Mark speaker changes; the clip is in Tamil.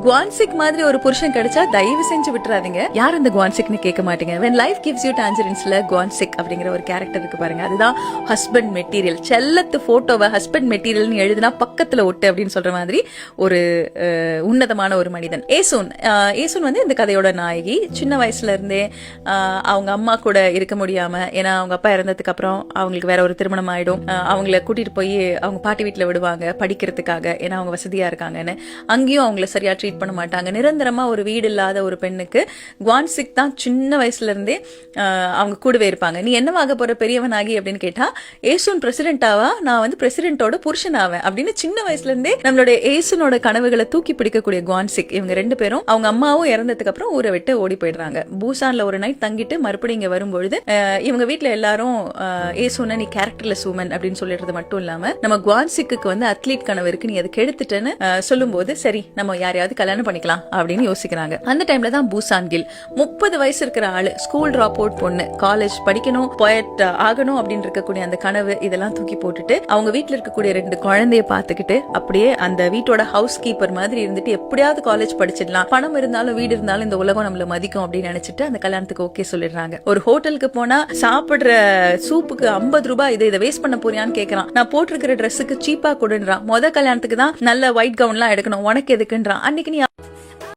Speaker 1: குவான்சிக் மாதிரி ஒரு புருஷன் கிடைச்சா தயவு செஞ்சு விட்டுறாதீங்க. யார் அந்த குவான்சிக்னு கேட்க மாட்டீங்க. when life gives you tangerines-ல குவான்சிக் அப்படிங்கிற ஒரு கேரக்டர் இருக்கு பாருங்க. அதுதான் ஹஸ்பண்ட் மெட்டீரியல். செல்லத்து போட்டோவை ஹஸ்பண்ட் மெட்டீரியல்னு எழுதினா பக்கத்துல ஒட்டு அப்படின்னு சொல்ற மாதிரி ஒரு உன்னதமான ஒரு மனிதன். ஏசூன் வந்து இந்த கதையோட நாயகி. சின்ன வயசுல இருந்தே அவங்க அம்மா கூட இருக்க முடியாம, ஏன்னா அவங்க அப்பா இறந்ததுக்கு அப்புறம் அவங்களுக்கு வேற ஒரு திருமணம் ஆயிடும். அவங்கள கூட்டிட்டு போய் அவங்க பாட்டி வீட்டுல விடுவாங்க படிக்கிறதுக்காக, ஏன்னா அவங்க வசதியா இருக்காங்கன்னு. அங்கேயும் அவங்கள சரியா ட்ரீட் பண்ண மாட்டாங்க. நிரந்தரமா ஒரு வீடு இல்லாத ஒரு பெண்ணுக்கு குவான்சிக் தான் சின்ன வயசுல இருந்தே அவங்க கூடவே இருப்பாங்க. நீ என்னவாக போற பெரியவனாகி அப்படின்னு கேட்டா, ஏசூன் பிரசிடென்டாவா, நான் வந்து பிரசிடென்டோட புருஷன் ஆவேன் அப்படின்னு சின்ன வயசுல இருந்தே நம்மளுடைய ஏசூனோட கனவுகளை தூக்கி பிடிக்கக்கூடிய குவான்சிக். இவங்க ரெண்டு பேரும் அவங்க அம்மாவும் இறந்ததுக்கு அப்புறம் ஊரை விட்டு ஓடி போயிடுறாங்க. பூசான்ல ஒரு நைட் தங்கிட்டு மறுபடியும் இங்க வரும்பொழுது இவங்க வீட்டுல எல்லாரும் ஏசூனை நீ கேரக்டர்லெஸ் உமன் அப்படின்னு சொல்லிடுறது மட்டும் இல்லாம, நம்ம குவான்சிக்கு வந்து அத்லீட் கனவு இருக்கு, நீ அதை கெடுத்துட்டேன்னு சொல்லும் போது, சரி நம்ம யாரையாவது கல்யாணம் பண்ணிக்கலாம் அப்படின்னு யோசிக்கிறாங்க. அந்த டைம்ல தான் பூசான் கில் 30 வயசு இருக்கிற ஆளு, ஸ்கூல் டிராப் அவுட் பொண்ணு, காலேஜ் படிக்கணும், போயட் ஆகணும் அப்படின்னு இருக்கக்கூடிய அந்த கனவு இதெல்லாம் தூக்கி போட்டுட்டு அவங்க வீட்டுல இருக்கக்கூடிய 2 குழந்தைய பாத்துக்கிட்டு அப்படியே அந்த வீட்டோட ஹவுஸ் கீப்பர் மாதிரி இருந்துட்டு எப்படியாவது காலேஜ் படிச்சிடலாம், பணம் இருந்தாலும் வீடு இருந்தாலும் இந்த உலகம் நம்மள மதிக்கும் அப்படின்னு நினைச்சிட்டு அந்த கல்யாணத்துக்கு ஓகே சொல்லிடுறாங்க. ஒரு ஹோட்டலுக்கு போனா சாப்பிடுற சூப்புக்கு 50 ரூபாய், இதை வேஸ்ட் பண்ண போறியான்னு கேக்குறான். நான் போட்டிருக்கிற ட்ரெஸ்ஸுக்கு சீப்பா கொடுன்றான். கல்யாணத்துக்கு தான் நல்ல ஒயிட் கவுன் எல்லாம் எடுக்கணும், உனக்கு எதுக்குன்றான். அன்னைக்கு